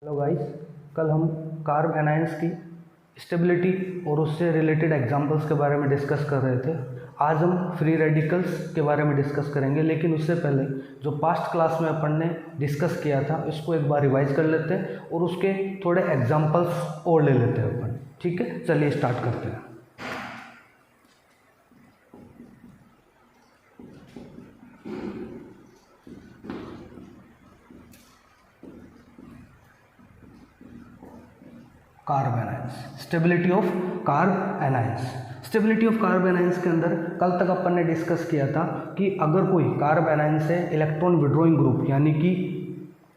Hello guys, कल हम carb anions की स्टेबिलिटी और उससे रिलेटेड एग्जांपल्स के बारे में डिस्कस कर रहे थे। आज हम फ्री रेडिकल्स के बारे में डिस्कस करेंगे, लेकिन उससे पहले जो पास्ट क्लास में अपन ने डिस्कस किया था इसको एक बार रिवाइज कर लेते हैं और उसके थोड़े एग्जांपल्स और ले लेते हैं अपन। ठीक है, चलिए स्टार्ट करते हैं। Carb anions, stability of carb anions. Stability of carb anions के अंदर कल तक अपन ने डिस्कस किया था कि अगर कोई कार्ब एनायंस से इलेक्ट्रॉन विड्रॉइंग ग्रुप यानी कि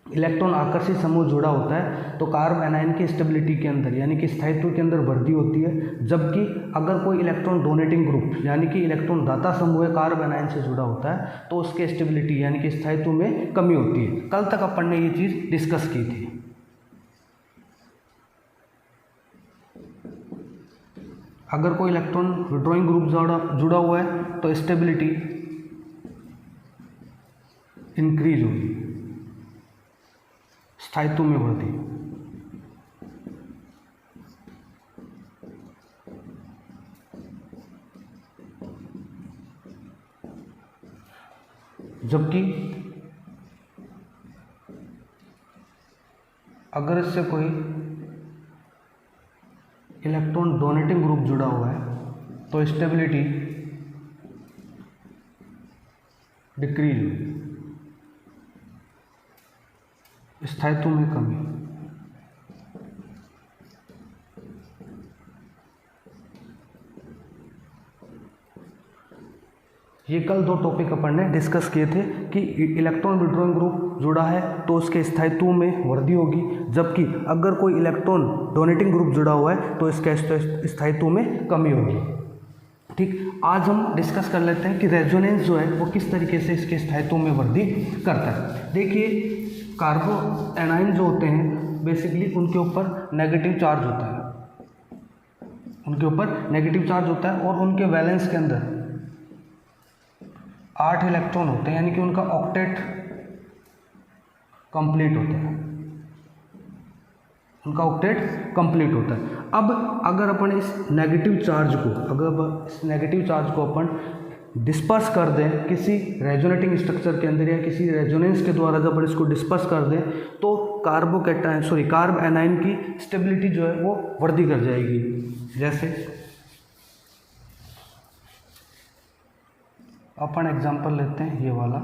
इलेक्ट्रॉन आकर्षित समूह जुड़ा होता है तो कार्ब एनायन की स्टेबिलिटी के अंदर यानी कि स्थायित्व के अंदर वृद्धि होती है, जबकि अगर कोई इलेक्ट्रॉन डोनेटिंग ग्रुप यानी कि इलेक्ट्रॉन दाता समूह कार्ब एनायन से जुड़ा होता है तो उसके स्टेबिलिटी यानी कि स्थायित्व में कमी होती है। कल तक अपन ने ये चीज़ डिस्कस की थी। अगर कोई इलेक्ट्रॉन विड्रॉइंग ग्रुप जुड़ा हुआ है तो स्टेबिलिटी इंक्रीज होगी, स्थायित्व में वृद्धि। जबकि अगर इससे कोई इलेक्ट्रॉन डोनेटिंग ग्रुप जुड़ा हुआ है तो स्टेबिलिटी डिक्रीज होगी, स्थायित्व में कमी। ये कल दो टॉपिक अपन ने डिस्कस किए थे कि इलेक्ट्रॉन विड्रॉइंग ग्रुप जुड़ा है तो उसके स्थायित्व में वृद्धि होगी, जबकि अगर कोई इलेक्ट्रॉन डोनेटिंग ग्रुप जुड़ा हुआ है तो इसके स्थायित्व में कमी होगी। ठीक, आज हम डिस्कस कर लेते हैं कि रेजोनेंस जो है वो किस तरीके से इसके स्थायित्व में वृद्धि करता है। देखिए, कार्बो एनाइन जो होते हैं बेसिकली उनके ऊपर नेगेटिव चार्ज होता है, और उनके वैलेंस के अंदर 8 इलेक्ट्रॉन होते हैं, यानी कि उनका ऑक्टेट कंप्लीट होता है। अब अगर अपन इस नेगेटिव चार्ज को अपन डिस्पर्स कर दें किसी रेजोनेटिंग स्ट्रक्चर के अंदर या किसी रेजोनेंस के द्वारा जब अपन इसको डिस्पर्स कर दें तो कार्ब एनाइन की स्टेबिलिटी जो है वो वृद्धि कर जाएगी। जैसे अपन एग्जांपल लेते हैं ये वाला,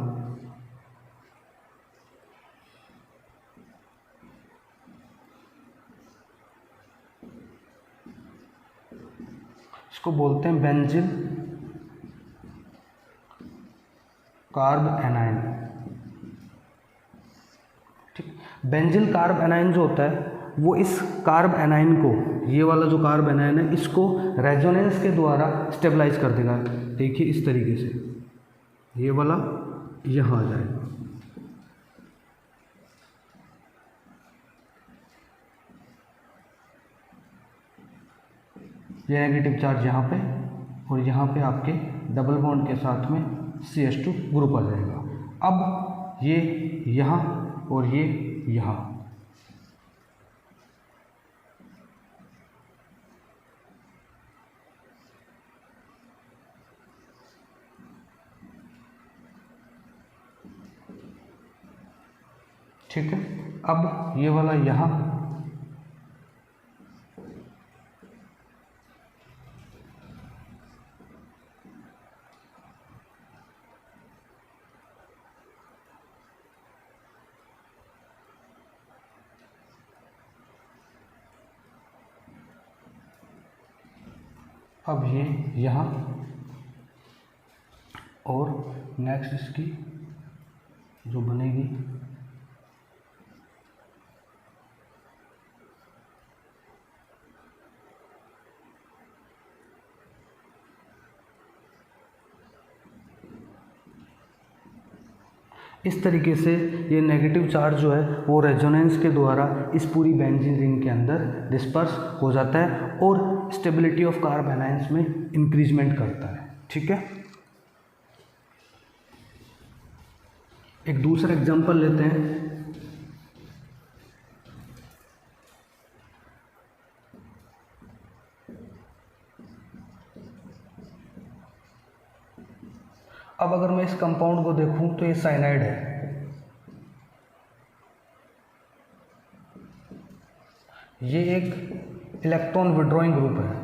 इसको बोलते हैं बेंजीन कार्ब एनाइन। ठीक, बेंजीन कार्ब एनाइन जो होता है वो इस कार्ब एनाइन को, ये वाला जो कार्ब एनाइन है इसको रेजोनेंस के द्वारा स्टेबलाइज कर देगा। देखिए इस तरीके से ये वाला यहाँ आ जाएगा, ये नेगेटिव चार्ज यहाँ पे और यहाँ पे आपके डबल बॉन्ड के साथ में CH2 ग्रुप आ जाएगा। अब ये यहाँ और ये यहाँ, ठीक है। अब ये वाला यहाँ, अब ये यहाँ, और नेक्स्ट इसकी जो बनेगी इस तरीके से, ये नेगेटिव चार्ज जो है वो रेजोनेंस के द्वारा इस पूरी बेंजीन रिंग के अंदर डिस्पर्स हो जाता है और स्टेबिलिटी ऑफ कार्ब एनायंस में इंक्रीजमेंट करता है। ठीक है, एक दूसरा एग्जांपल लेते हैं। अब अगर मैं इस कंपाउंड को देखूं तो ये साइनाइड है, ये एक इलेक्ट्रॉन विड्रॉइंग ग्रुप है,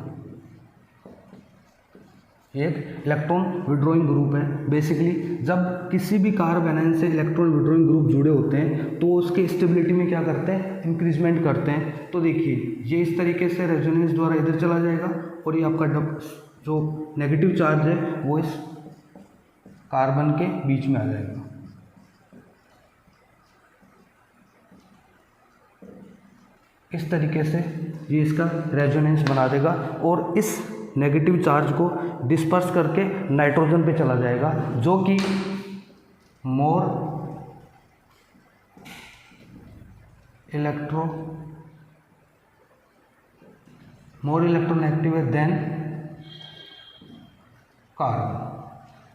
ये एक इलेक्ट्रॉन विड्रॉइंग ग्रुप है। बेसिकली जब किसी भी कार्ब एनायन से इलेक्ट्रॉन विड्रॉइंग ग्रुप जुड़े होते हैं तो उसके स्टेबिलिटी में क्या करते हैं, इंक्रीजमेंट करते हैं। तो देखिए ये इस तरीके से रेजोनेंस द्वारा इधर चला जाएगा और ये आपका जो नेगेटिव चार्ज है वो इस कार्बन के बीच में आ जाएगा। इस तरीके से ये इसका रेजोनेंस बना देगा और इस नेगेटिव चार्ज को डिस्पर्स करके नाइट्रोजन पे चला जाएगा, जो कि मोर इलेक्ट्रोनेगेटिव है देन कार्बन।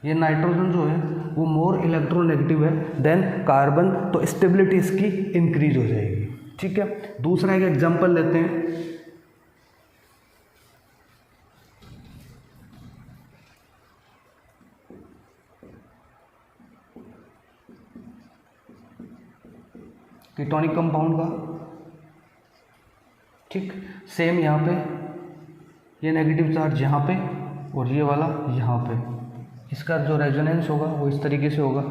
ये नाइट्रोजन जो है वो मोर इलेक्ट्रोनेगेटिव है देन कार्बन, तो स्टेबिलिटी इसकी इंक्रीज हो जाएगी। ठीक है, दूसरा एक एग्जांपल लेते हैं। कीटोनिक कंपाउंड का, ठीक सेम यहाँ पे ये नेगेटिव चार्ज यहाँ पे और ये वाला यहाँ पे, इसका जो रेजोनेंस होगा वो इस तरीके से होगा।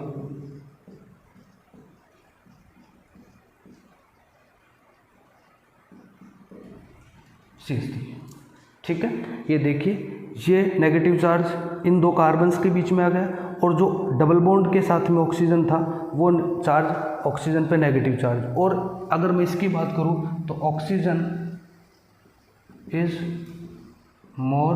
ठीक है, ये देखिए ये नेगेटिव चार्ज इन दो कार्बन्स के बीच में आ गया और जो डबल बॉन्ड के साथ में ऑक्सीजन था वो चार्ज ऑक्सीजन पे नेगेटिव चार्ज। और अगर मैं इसकी बात करूं तो oxygen is more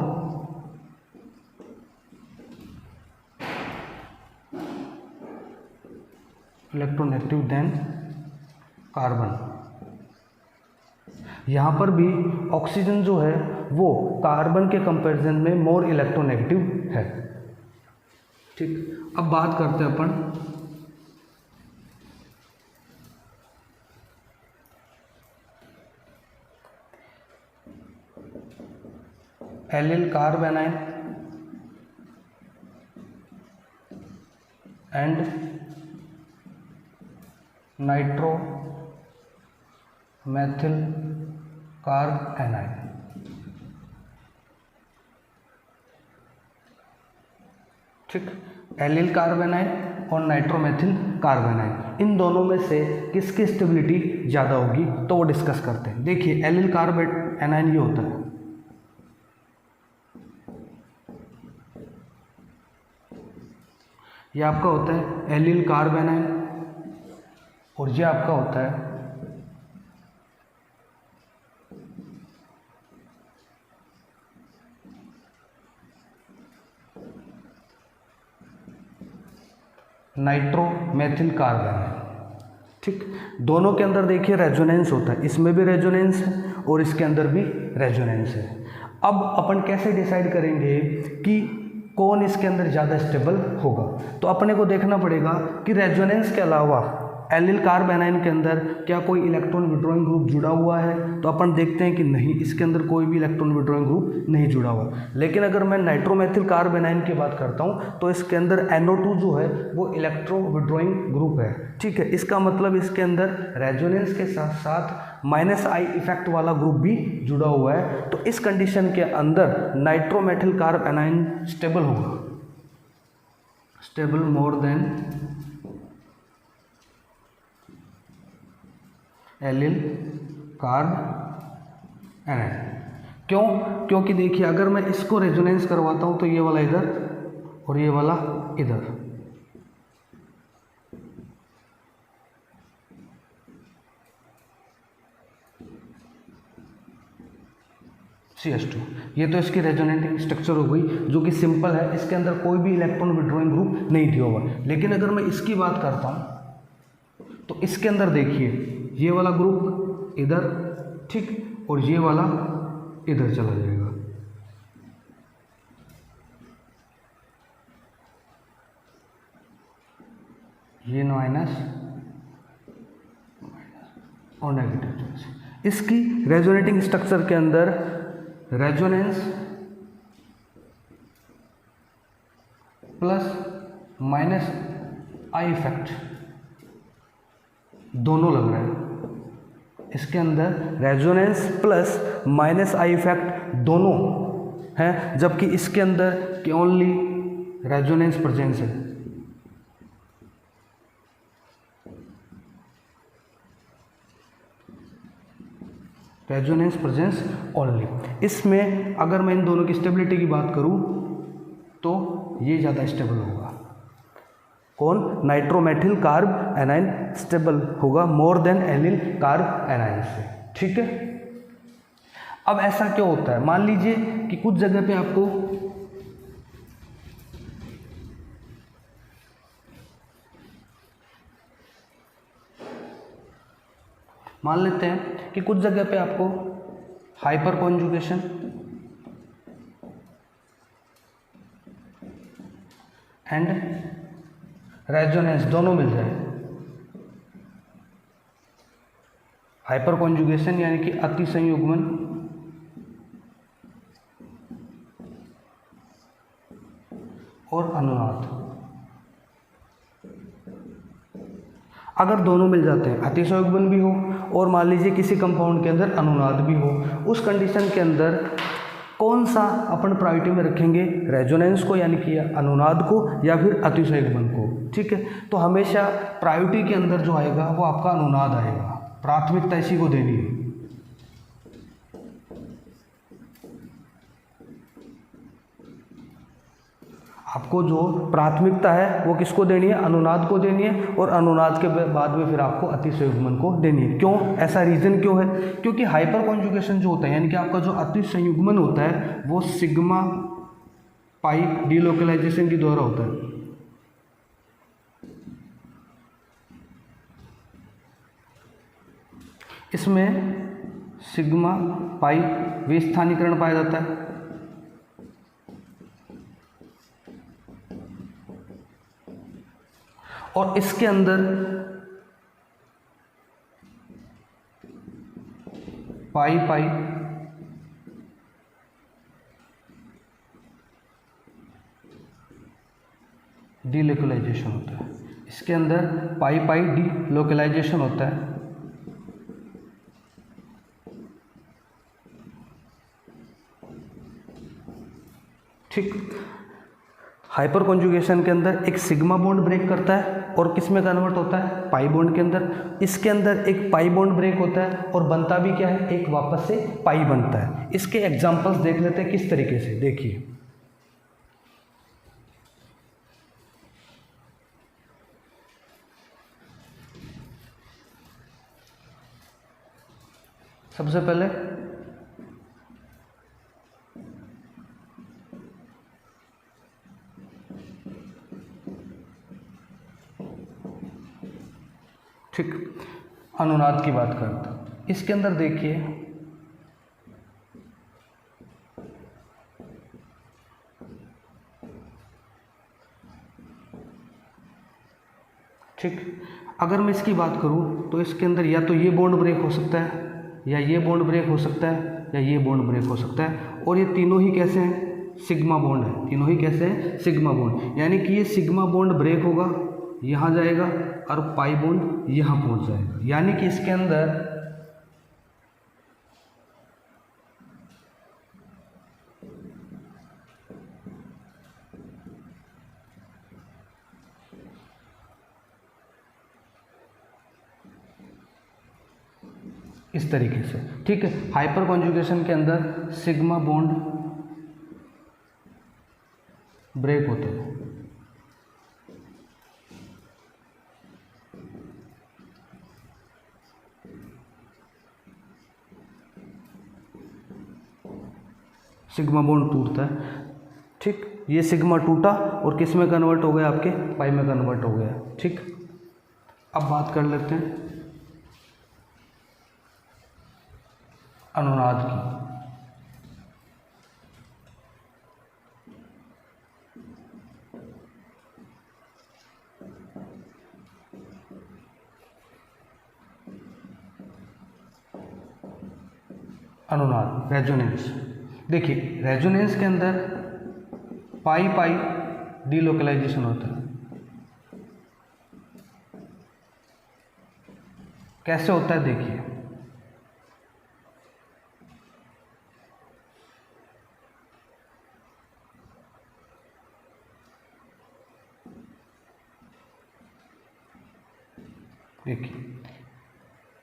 electronegative than carbon. यहाँ पर भी ऑक्सीजन जो है वो कार्बन के कंपैरिजन में मोर इलेक्ट्रोनेगेटिव है। ठीक, अब बात करते हैं अपन allyl carb anion and nitromethyl carbanion. ठीक, एलिल कार्ब एनायन और नाइट्रोमेथिल कार्ब एनायन, इन दोनों में से किसकी स्टेबिलिटी ज़्यादा होगी तो वो डिस्कस करते हैं। देखिए एलिल कार्ब एनायन ये होता है, ये आपका होता है एलिल कार्ब एनायन और ये आपका होता है नाइट्रोमेथिल कार्ब एनायन। ठीक, दोनों के अंदर देखिए रेजोनेंस होता है, इसमें भी रेजोनेंस है और इसके अंदर भी रेजोनेंस है। अब अपन कैसे डिसाइड करेंगे कि कौन इसके अंदर ज़्यादा स्टेबल होगा, तो अपने को देखना पड़ेगा कि रेजोनेंस के अलावा एलिल कार्ब एनायन के अंदर क्या कोई इलेक्ट्रॉन विड्रॉइंग ग्रुप जुड़ा हुआ है, तो अपन देखते हैं कि नहीं, इसके अंदर कोई भी इलेक्ट्रॉन विड्रॉइंग ग्रुप नहीं जुड़ा हुआ। लेकिन अगर मैं नाइट्रोमेथिल कार्ब एनायन की बात करता हूँ तो इसके अंदर NO2 जो है वो इलेक्ट्रो विड्रॉइंग ग्रुप है। ठीक है, इसका मतलब इसके अंदर रेजोनेंस के साथ साथ -I इफेक्ट वाला ग्रुप भी जुड़ा हुआ है। तो इस कंडीशन के अंदर नाइट्रोमेथिल कार्ब एनायन स्टेबल होगा, stable more than allyl carb anion. क्यों? क्योंकि देखिए अगर मैं इसको रेजोनेंस करवाता हूं तो ये वाला इधर और ये वाला इधर, CH2, ये तो इसकी रेजोनेटिंग स्ट्रक्चर हो गई जो कि सिंपल है, इसके अंदर कोई भी इलेक्ट्रॉन विड्रॉइंग ग्रुप नहीं दिया हुआ। लेकिन अगर मैं इसकी बात करता हूं तो इसके अंदर देखिए ये वाला ग्रुप इधर, ठीक, और ये वाला इधर चला जाएगा। ये माइनस और नेगेटिव चार्ज। इसकी रेजोनेटिंग स्ट्रक्चर के अंदर resonance plus minus I effect दोनों लग रहे हैं। इसके अंदर resonance plus minus I effect दोनों हैं, जबकि इसके अंदर कि ओनली रेजोनेंस प्रेजेंस है। Resonance presence only. इसमें अगर मैं इन दोनों की स्टेबिलिटी की बात करूं तो ये ज़्यादा स्टेबल होगा। कौन? नाइट्रोमेथिल कार्ब एनाइन स्टेबल होगा more than allyl carb anion से। ठीक है। अब ऐसा क्यों होता है? मान लीजिए कि कुछ जगह पे आपको मान लेते हैं कि कुछ जगह पे आपको हाइपर कॉन्जुगेशन एंड रेजोनेंस दोनों मिल जाए। हाइपर कॉन्जुगेशन यानी कि अति संयुग्मन और अनुनाद, अगर दोनों मिल जाते हैं, अति संयुग्मन भी हो और मान लीजिए किसी कंपाउंड के अंदर अनुनाद भी हो, उस कंडीशन के अंदर कौन सा अपन प्रायोरिटी में रखेंगे? रेजोनेंस को यानी कि अनुनाद को या फिर अति संयुग्मन को। ठीक है। तो हमेशा प्रायोरिटी के अंदर जो आएगा वो आपका अनुनाद आएगा, प्राथमिकता इसी को देनी है। आपको जो प्राथमिकता है वो किसको देनी है? अनुनाद को देनी है, और अनुनाद के बाद में फिर आपको अति संयुग्मन को देनी है। क्यों? ऐसा रीज़न क्यों है? क्योंकि हाइपर कॉन्जुगेशन जो होता है यानी कि आपका जो अति संयुग्मन होता है वो सिग्मा पाई डीलोकलाइजेशन के द्वारा होता है। इसमें सिग्मा पाई विस्थानीकरण पाया जाता है, और इसके अंदर पाई पाई डीलोकलाइजेशन होता है। इसके अंदर पाई पाई डीलोकलाइजेशन होता है। ठीक। हाइपर कॉन्जुगेशन के अंदर एक सिग्मा बॉन्ड ब्रेक करता है और किस में कन्वर्ट होता है? पाई बॉन्ड के अंदर। इसके अंदर एक पाई बॉन्ड ब्रेक होता है और बनता भी क्या है? एक वापस से पाई बनता है। इसके एग्जांपल्स देख लेते हैं किस तरीके से। देखिए, सबसे पहले ठीक अनुनाद की बात करते हैं। इसके अंदर देखिए ठीक, अगर मैं इसकी बात करूं तो इसके अंदर या तो ये बॉन्ड ब्रेक हो सकता है, या ये बॉन्ड ब्रेक हो सकता है, या ये बॉन्ड ब्रेक हो सकता है, और ये तीनों ही कैसे हैं? सिग्मा बॉन्ड है। तीनों ही कैसे हैं? Sigma bond. यानी कि ये सिग्मा बॉन्ड ब्रेक होगा, यहाँ जाएगा, और पाई बॉन्ड यहाँ पहुँच जाएगा। यानी कि इसके अंदर इस तरीके से, ठीक है। हाइपर कॉन्जुगेशन के अंदर सिग्मा बॉन्ड ब्रेक होते हैं। सिग्मा बॉन्ड टूटता है, ठीक। ये सिग्मा टूटा और किस में कन्वर्ट हो गया? आपके पाई में कन्वर्ट हो गया, ठीक। अब बात कर लेते हैं अनुनाद की। अनुनाद रेजोनेंस, देखिए रेजोनेंस के अंदर पाई पाई डीलोकलाइजेशन होता है। कैसे होता है देखिए,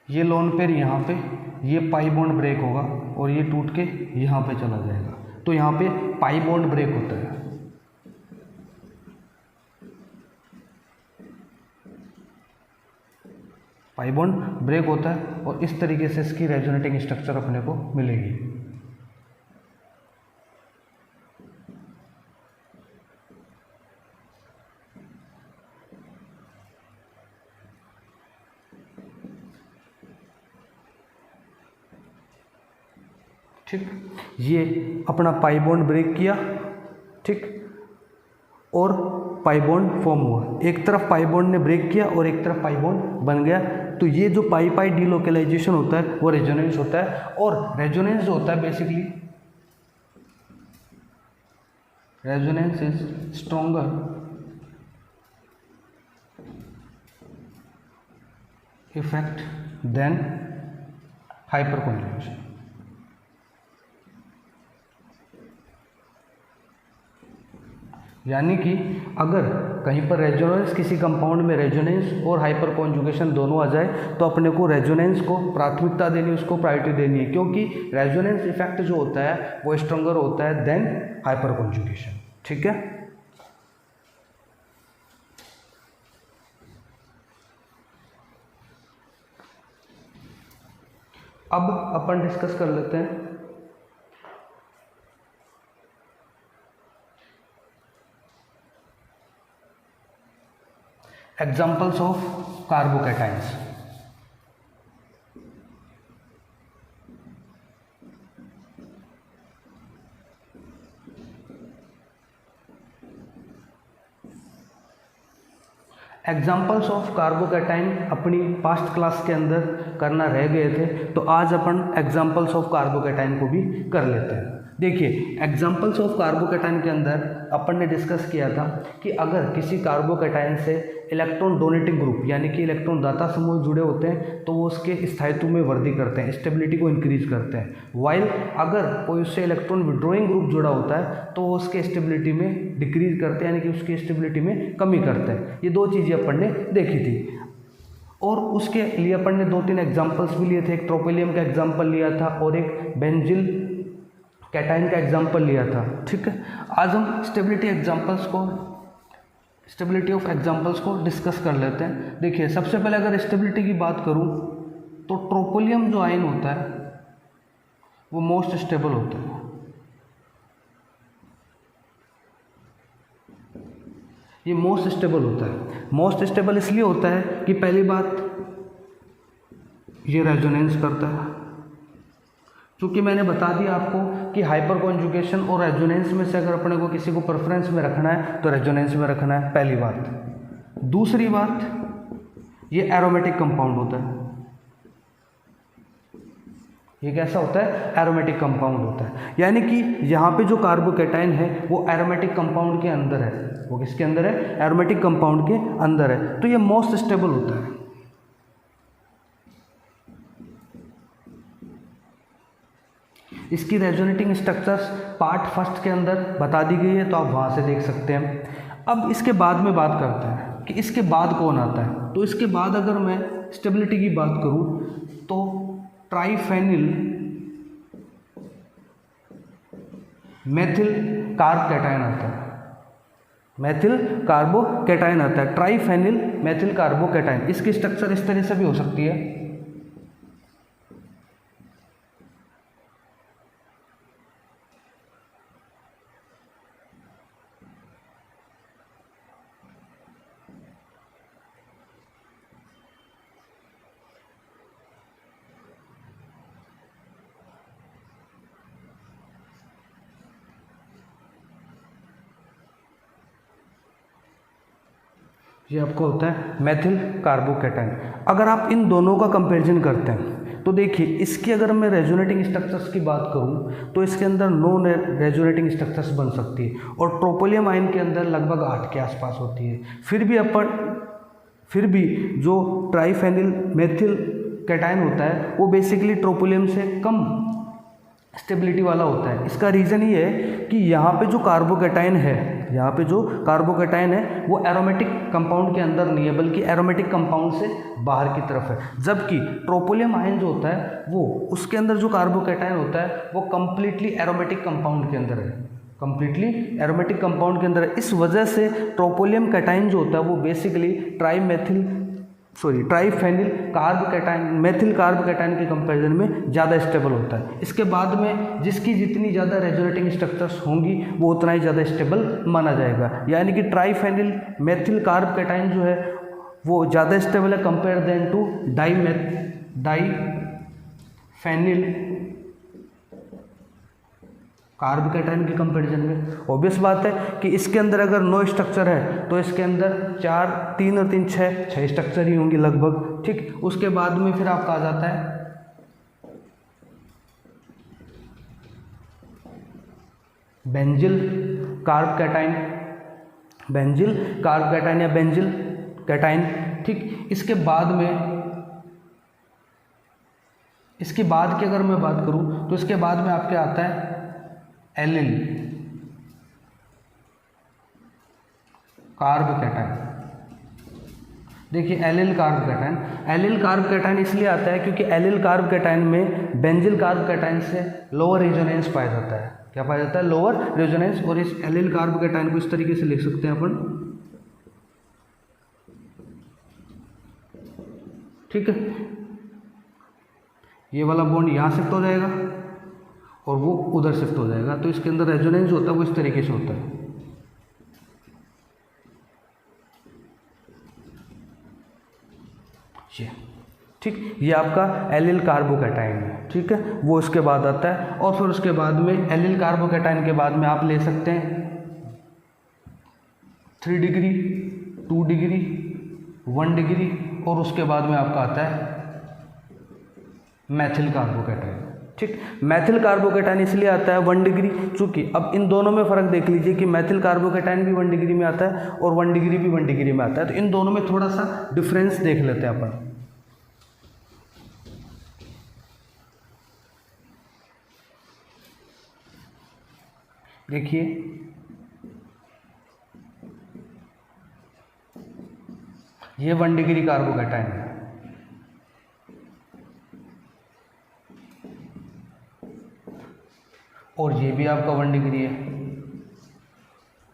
ये लोन पेयर यहाँ पे, ये पाई बॉन्ड ब्रेक होगा और ये टूट के यहाँ पे चला जाएगा, तो यहाँ पे पाई बॉन्ड ब्रेक होता है। पाई बॉन्ड ब्रेक होता है और इस तरीके से इसकी रेजोनेटिंग स्ट्रक्चर अपने को मिलेगी। ठीक, ये अपना पाई बॉन्ड ब्रेक किया, ठीक, और पाई बॉन्ड फॉर्म हुआ। एक तरफ पाई बॉन्ड ने ब्रेक किया और एक तरफ पाई बॉन्ड बन गया। तो ये जो पाई पाई डिलोकेलाइजेशन होता है वो रेजोनेंस होता है। और रेजोनेंस जो होता है basically, resonance is stronger effect than hyper conjugation. यानी कि अगर कहीं पर रेजोनेंस, किसी कंपाउंड में रेजोनेंस और हाइपर कॉन्जुगेशन दोनों आ जाए तो अपने को रेजोनेंस को प्राथमिकता देनी, उसको प्रायोरिटी देनी है, क्योंकि रेजोनेंस इफेक्ट जो होता है वो स्ट्रॉन्गर होता है देन हाइपर कॉन्जुगेशन। ठीक है, अब अपन डिस्कस कर लेते हैं examples of carbocations. Examples of carbocation अपनी पास्ट क्लास के अंदर करना रह गए थे, तो आज अपन एग्जाम्पल्स ऑफ कार्बोकैटाइन को भी कर लेते हैं। देखिए, एग्जाम्पल्स ऑफ कार्बोकैटाइन के अंदर अपन ने डिस्कस किया था कि अगर किसी कार्बोकैटाइन से इलेक्ट्रॉन डोनेटिंग ग्रुप यानी कि इलेक्ट्रॉन दाता समूह जुड़े होते हैं तो वो उसके स्थायित्व में वृद्धि करते हैं, स्टेबिलिटी को इंक्रीज करते हैं। वाइल अगर कोई उससे इलेक्ट्रॉन विड्रॉइंग ग्रुप जुड़ा होता है तो वो उसके स्टेबिलिटी में डिक्रीज करते हैं, यानी कि उसकी स्टेबिलिटी में कमी करते हैं। ये दो चीज़ें अपन ने देखी थी और उसके लिए अपन ने 2-3 एग्जाम्पल्स भी लिए थे। एक ट्रोपेलियम का एग्जाम्पल लिया था और एक बेंजिल कैटाइन का एग्जाम्पल लिया था। ठीक है, आज हम स्टेबिलिटी ऑफ एग्जाम्पल्स को डिस्कस कर लेते हैं। देखिए, सबसे पहले अगर स्टेबिलिटी की बात करूं तो ट्रोपोलियम जो आयन होता है वो मोस्ट स्टेबल होता है। ये मोस्ट स्टेबल होता है। मोस्ट स्टेबल इसलिए होता है कि पहली बात ये रेजोनेंस करता है, क्योंकि मैंने बता दिया आपको कि हाइपर कॉन्जुगेशन और रेजोनेंस में से अगर अपने को किसी को प्रेफरेंस में रखना है तो रेजोनेंस में रखना है, पहली बात। दूसरी बात, ये एरोमेटिक कंपाउंड होता है। ये कैसा होता है? एरोमेटिक कंपाउंड होता है, यानी कि यहाँ पे जो कार्बोकैटाइन है वो एरोमेटिक कंपाउंड के अंदर है। वो किसके अंदर है? एरोमेटिक कंपाउंड के अंदर है, तो ये मोस्ट स्टेबल होता है। इसकी रेजोनेटिंग स्ट्रक्चर्स पार्ट फर्स्ट के अंदर बता दी गई है, तो आप वहाँ से देख सकते हैं। अब इसके बाद में बात करते हैं कि इसके बाद कौन आता है। तो इसके बाद अगर मैं स्टेबिलिटी की बात करूँ तो ट्राइफेनिल मेथिल कार्बोकैटायन आता है। मेथिल कार्बोकैटायन आता है, ट्राइफेनिल मेथिल कार्बोकैटायन। इसकी स्ट्रक्चर इस तरह से भी हो सकती है। ये आपको होता है मेथिल कार्बोकैटायन। अगर आप इन दोनों का कंपैरिजन करते हैं तो देखिए, इसकी अगर मैं रेजोनेटिंग स्ट्रक्चर्स की बात करूं तो इसके अंदर 9 रेजोनेटिंग स्ट्रक्चर्स बन सकती है और ट्रोपोलियम आयन के अंदर लगभग 8 के आसपास होती है। फिर भी जो ट्राइफेनिल मेथिल कैटायन होता है वो बेसिकली ट्रोपोलियम से कम स्टेबिलिटी वाला होता है। इसका रीज़न ये है कि यहाँ पे जो कार्बोकैटायन है, यहाँ पे जो कार्बोकैटायन है वो एरोमेटिक कंपाउंड के अंदर नहीं है बल्कि एरोमेटिक कंपाउंड से बाहर की तरफ है, जबकि ट्रोपोलियम आयन जो होता है वो उसके अंदर जो कार्बोकैटायन होता है वो कम्प्लीटली एरोमेटिक कंपाउंड के अंदर है, कम्प्लीटली एरोमेटिक कंपाउंड के अंदर है। इस वजह से ट्रोपोलियम कैटायन जो होता है वो basically triphenyl carbocation, methyl carb cation के कंपैरिजन में ज़्यादा स्टेबल होता है। इसके बाद में जिसकी जितनी ज़्यादा रेजोनेटिंग स्ट्रक्चर्स होंगी वो उतना ही ज़्यादा स्टेबल माना जाएगा, यानी कि ट्राइफेनिल मेथिल कार्ब कैटायन जो है वो ज़्यादा स्टेबल है compare than to diphenyl carb cation के कंपैरिजन में। ऑब्वियस बात है कि इसके अंदर अगर 9 स्ट्रक्चर है तो इसके अंदर 4, 3 और 3 6 स्ट्रक्चर ही होंगी लगभग, ठीक। उसके बाद में फिर आपका आ जाता है benzyl carb cation, benzyl carb cation या बेंजिल कैटायन, ठीक। इसके बाद की अगर मैं बात करूं तो इसके बाद में आपके आता है एलिल कार्ब कैटायन। देखिए एलिल कार्ब कैटायन इसलिए आता है क्योंकि एलिल कार्ब कैटायन में बेंजिल कार्ब कैटायन से लोअर रेजोनेंस पाया जाता है। क्या पाया जाता है? Lower resonance. और इस एलिल कार्ब कैटायन को इस तरीके से लिख सकते हैं अपन, ठीक है। ये वाला बॉन्ड यहाँ शिफ्ट हो जाएगा और वो उधर शिफ्ट हो जाएगा, तो इसके अंदर रेजोनेंस होता है वो इस तरीके से होता है। ये ठीक, ये आपका एलिल कार्बोकैटायन है, ठीक है। वो उसके बाद आता है और फिर उसके बाद में एलिल कार्बोकैटायन के बाद में आप ले सकते हैं 3 डिग्री, 2 डिग्री, 1 डिग्री और उसके बाद में आपका आता है मैथिल कार्बोकैटायन, ठीक। मैथिल कार्बोकैटायन इसलिए आता है 1 डिग्री, चूंकि अब इन दोनों में फ़र्क देख लीजिए कि मैथिल कार्बोकैटायन भी 1 डिग्री में आता है और 1 डिग्री भी 1 डिग्री में आता है, तो इन दोनों में थोड़ा सा डिफरेंस देख लेते हैं अपन। देखिए ये 1 डिग्री कार्बोकैटायन है और ये भी आपका 1 डिग्री है,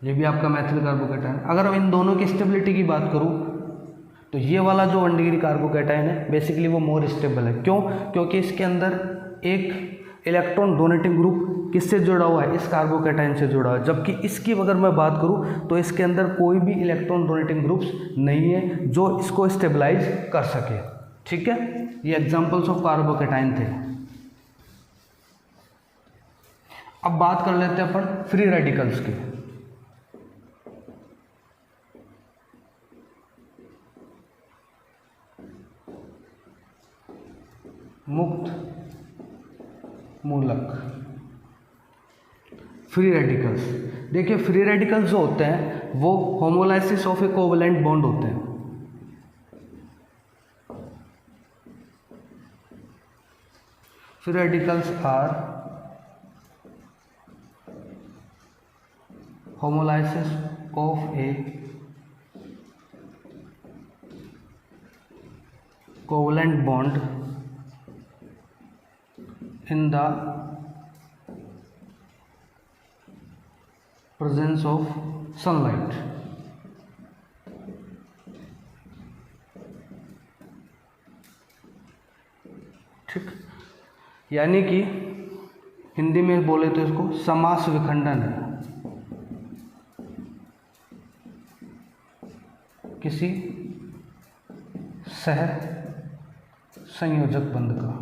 ये भी आपका मैथिल कार्बोकैटायन। अगर हम इन दोनों की स्टेबिलिटी की बात करूं तो ये वाला जो 1 डिग्री कार्बोकैटायन है बेसिकली वो मोर स्टेबल है। क्यों? क्योंकि इसके अंदर एक इलेक्ट्रॉन डोनेटिंग ग्रुप किससे जुड़ा हुआ है? इस कार्बोकैटायन से जुड़ा हुआ है, जबकि इसकी अगर मैं बात करूं तो इसके अंदर कोई भी इलेक्ट्रॉन डोनेटिंग ग्रुप्स नहीं है जो इसको स्टेबलाइज कर सके, ठीक है। ये एग्जांपल्स ऑफ कार्बोकैटायन थे। अब बात कर लेते हैं अपन फ्री रेडिकल्स की। मुक्त मूलक फ्री रेडिकल्स। देखिए फ्री रेडिकल्स जो होते हैं वो homolysis of a covalent bond होते हैं। Free radicals are homolysis of a covalent bond in the presence of sunlight। ठीक, यानी कि हिंदी में बोले तो इसको समास विखंडन है किसी सह संयोजक बंध का।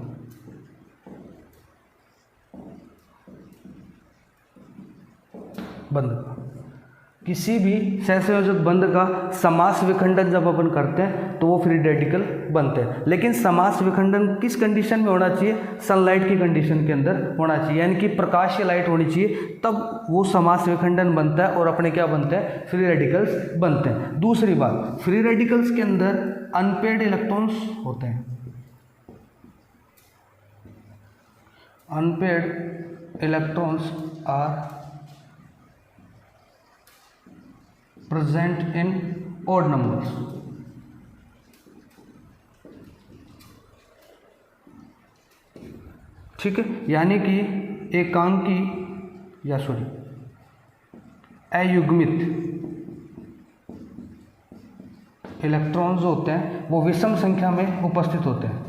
किसी भी सहसंयोजक बंध का समास विखंडन जब अपन करते हैं तो वो फ्री रेडिकल बनते हैं। लेकिन समास विखंडन किस कंडीशन में होना चाहिए? सनलाइट की कंडीशन के अंदर होना चाहिए, यानी कि प्रकाशीय लाइट होनी चाहिए, तब वो समास विखंडन बनता है और अपने क्या बनते हैं? फ्री रेडिकल्स बनते हैं। दूसरी बात, फ्री रेडिकल्स के अंदर अनपेयर्ड इलेक्ट्रॉन्स होते हैं। Unpaired electrons are present in odd numbers. ठीक है, यानी कि एकांकी या अयुग्मित इलेक्ट्रॉन्स जो होते हैं वो विषम संख्या में उपस्थित होते हैं।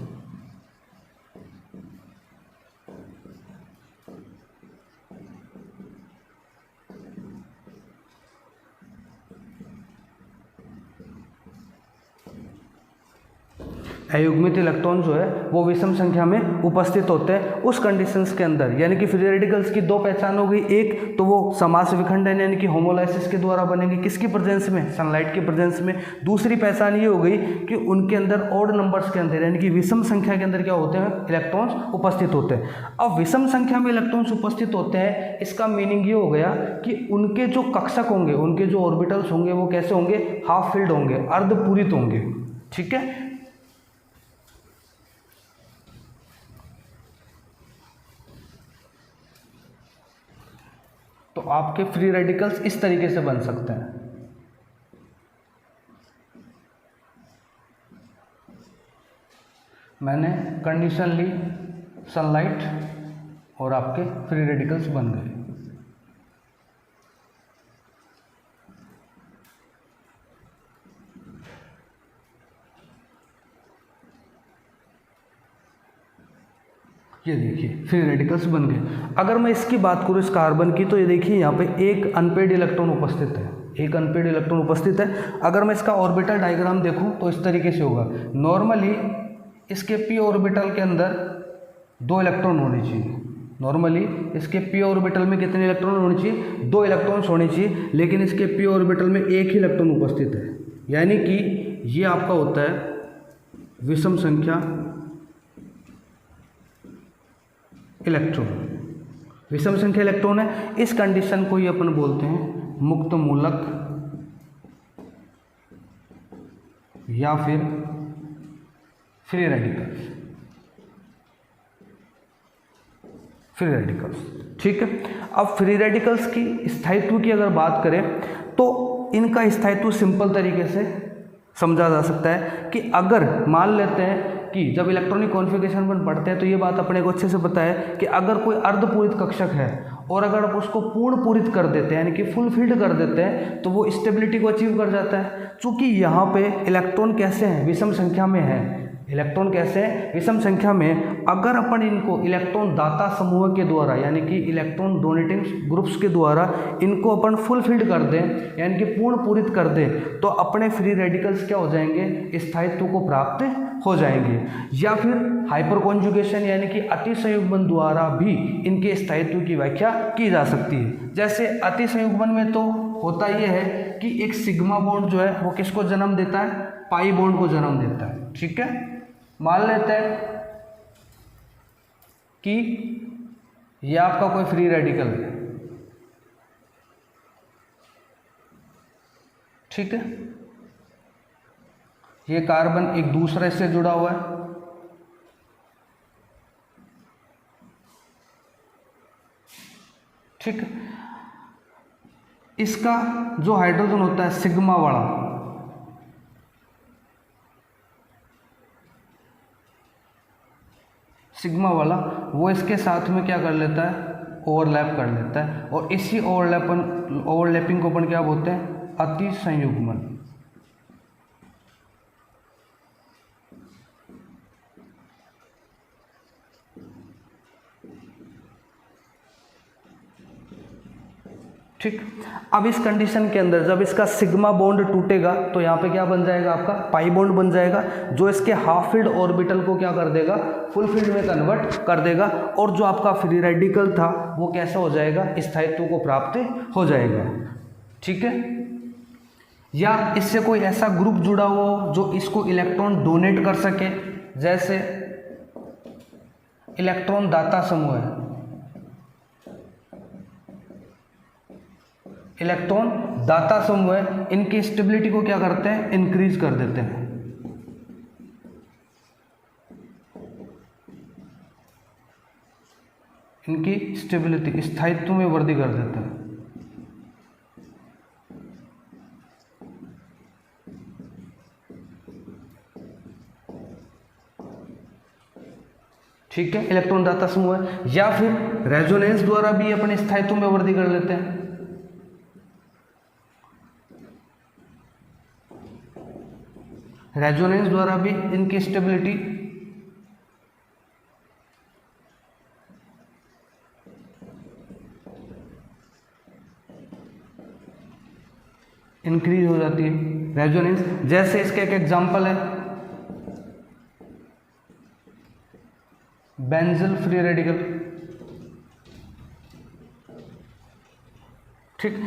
अयुग्मित इलेक्ट्रॉन जो है वो विषम संख्या में उपस्थित होते हैं उस कंडीशंस के अंदर, यानी कि फ्री रेडिकल्स की दो पहचान हो गई। एक तो वो समास विखंडन यानी कि होमोलाइसिस के द्वारा बनेंगे, किसकी प्रेजेंस में, सनलाइट की प्रेजेंस में। दूसरी पहचान ये हो गई कि उनके अंदर ऑड नंबर्स के अंदर यानी कि विषम संख्या के अंदर क्या होते हैं, इलेक्ट्रॉन्स उपस्थित होते हैं। अब विषम संख्या में इलेक्ट्रॉन्स उपस्थित होते हैं, इसका मीनिंग ये हो गया कि उनके जो कक्षक होंगे, उनके जो ऑर्बिटल्स होंगे वो कैसे होंगे, हाफ फिल्ड होंगे, अर्धपूरित होंगे। ठीक है, तो आपके फ्री रेडिकल्स इस तरीके से बन सकते हैं। मैंने कंडीशन ली सनलाइट और आपके फ्री रेडिकल्स बन गए। ये देखिए फ्री रेडिकल्स बन गए। अगर मैं इसकी बात करूँ इस कार्बन की, तो ये देखिए यहाँ पे एक अनपेड इलेक्ट्रॉन उपस्थित है, एक अनपेड इलेक्ट्रॉन उपस्थित है। अगर मैं इसका ऑर्बिटल डायग्राम देखूँ तो इस तरीके से होगा। नॉर्मली इसके पी ऑर्बिटल के अंदर 2 इलेक्ट्रॉन होने चाहिए। नॉर्मली इसके पी ऑर्बिटल में कितने इलेक्ट्रॉन होने चाहिए, 2 इलेक्ट्रॉन्स होने चाहिए, लेकिन इसके पी ऑर्बिटल में एक ही इलेक्ट्रॉन उपस्थित है, यानी कि ये आपका होता है विषम संख्या इलेक्ट्रॉन, विषम संख्या इलेक्ट्रॉन है। इस कंडीशन को ही अपन बोलते हैं मुक्त मूलक या फिर फ्री रेडिकल्स, फ्री रेडिकल्स। ठीक है, अब फ्री रेडिकल्स की स्थायित्व की अगर बात करें तो इनका स्थायित्व सिंपल तरीके से समझा जा सकता है कि अगर मान लेते हैं कि जब इलेक्ट्रॉनिक कॉन्फ़िगरेशन पर पढ़ते हैं तो ये बात अपने को अच्छे से पता है कि अगर कोई अर्धपूरित कक्षक है और अगर आप उसको पूर्ण पूरित कर देते हैं यानी कि फुल फिल्ड कर देते हैं तो वो स्टेबिलिटी को अचीव कर जाता है। चूँकि यहाँ पे इलेक्ट्रॉन कैसे हैं, विषम संख्या में है। इलेक्ट्रॉन कैसे हैं, विषम संख्या में। अगर अपन इनको इलेक्ट्रॉन दाता समूह के द्वारा यानी कि इलेक्ट्रॉन डोनेटिंग ग्रुप्स के द्वारा इनको अपन फुल फिल्ड कर दें यानी कि पूर्ण पूरित कर दें तो अपने फ्री रेडिकल्स क्या हो जाएंगे, स्थायित्व को प्राप्त हो जाएंगे। या फिर हाइपर कॉन्जुगेशन यानी कि अति संयुग्मन द्वारा भी इनके स्थायित्व की व्याख्या की जा सकती है। जैसे अति संयुग्मन में तो होता यह है कि एक सिग्मा बॉन्ड जो है वो किसको जन्म देता है, पाई बॉन्ड को जन्म देता है। ठीक है, मान लेते हैं कि यह आपका कोई फ्री रेडिकल है। ठीक है, ये कार्बन एक दूसरे से जुड़ा हुआ है। ठीक है, इसका जो हाइड्रोजन होता है सिग्मा वाला, सिग्मा वाला वो इसके साथ में क्या कर लेता है, ओवरलैप कर लेता है और इसी ओवरलैपिंग को अपन क्या बोलते हैं, अति संयुग्मन। ठीक, अब इस कंडीशन के अंदर जब इसका सिग्मा बॉन्ड टूटेगा तो यहाँ पे क्या बन जाएगा, आपका पाई बॉन्ड बन जाएगा जो इसके हाफ फील्ड ऑर्बिटल को क्या कर देगा, फुल फील्ड में कन्वर्ट कर देगा। और जो आपका फ्री रेडिकल था वो कैसा हो जाएगा, स्थायित्व को प्राप्त हो जाएगा। ठीक है, या इससे कोई ऐसा ग्रुप जुड़ा हो जो इसको इलेक्ट्रॉन डोनेट कर सके, जैसे इलेक्ट्रॉन दाता समूह है, इलेक्ट्रॉन दाता समूह है, इनकी स्टेबिलिटी को क्या करते हैं, इंक्रीज कर देते हैं। इनकी स्टेबिलिटी, स्थायित्व में वृद्धि कर देता है। ठीक है, इलेक्ट्रॉन दाता समूह है। या फिर रेजोनेंस द्वारा भी अपने स्थायित्व में वृद्धि कर लेते हैं। रेजोनेंस द्वारा भी इनकी स्टेबिलिटी इंक्रीज हो जाती है। रेजोनेंस, जैसे इसका एक एग्जांपल है बेंजील फ्री रेडिकल। ठीक,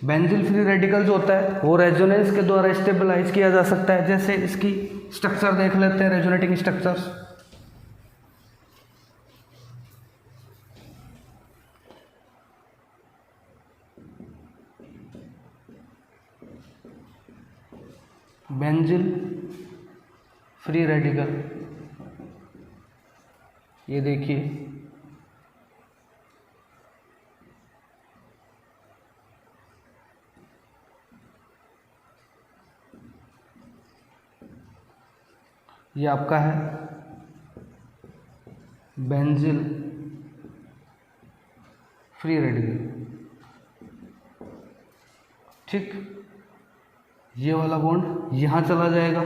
बेंजील फ्री रेडिकल जो होता है वो रेजोनेंस के द्वारा स्टेबलाइज किया जा सकता है। जैसे इसकी स्ट्रक्चर देख लेते हैं, रेजोनेटिंग स्ट्रक्चर्स। बेंजील फ्री रेडिकल, ये देखिए, ये आपका है बेंजील फ्री रेडिकल। ठीक, ये वाला बॉन्ड यहाँ चला जाएगा,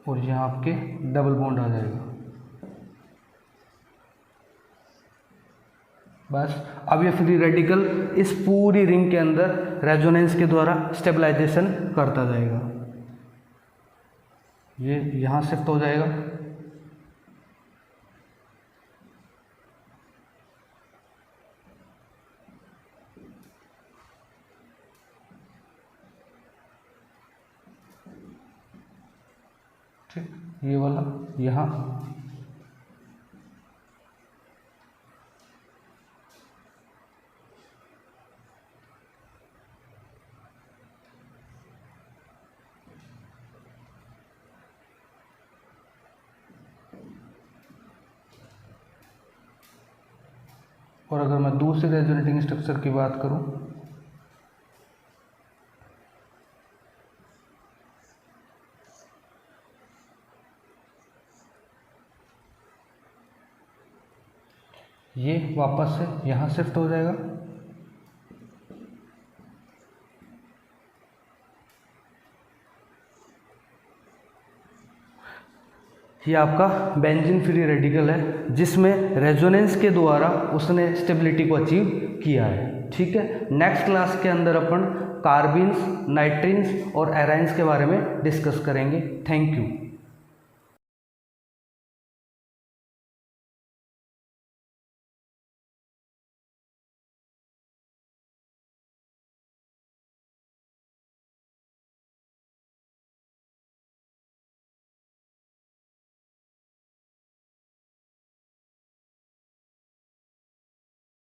और यहाँ आपके डबल बॉन्ड आ जाएगा। बस, अब ये फ्री रेडिकल इस पूरी रिंग के अंदर रेजोनेंस के द्वारा स्टेबलाइजेशन करता जाएगा। ये यहाँ शिफ्ट हो जाएगा, ठीक, ये वाला यहाँ, और अगर मैं दूसरे रेजोनेटिंग स्ट्रक्चर की बात करूं, ये वापस से यहाँ शिफ्ट हो जाएगा, ये आपका बेंजीन फ्री रेडिकल है जिसमें रेजोनेंस के द्वारा उसने स्टेबिलिटी को अचीव किया है। ठीक है, नेक्स्ट क्लास के अंदर अपन कार्बीन्स, नाइट्रीन्स और एराइन्स के बारे में डिस्कस करेंगे। Thank you.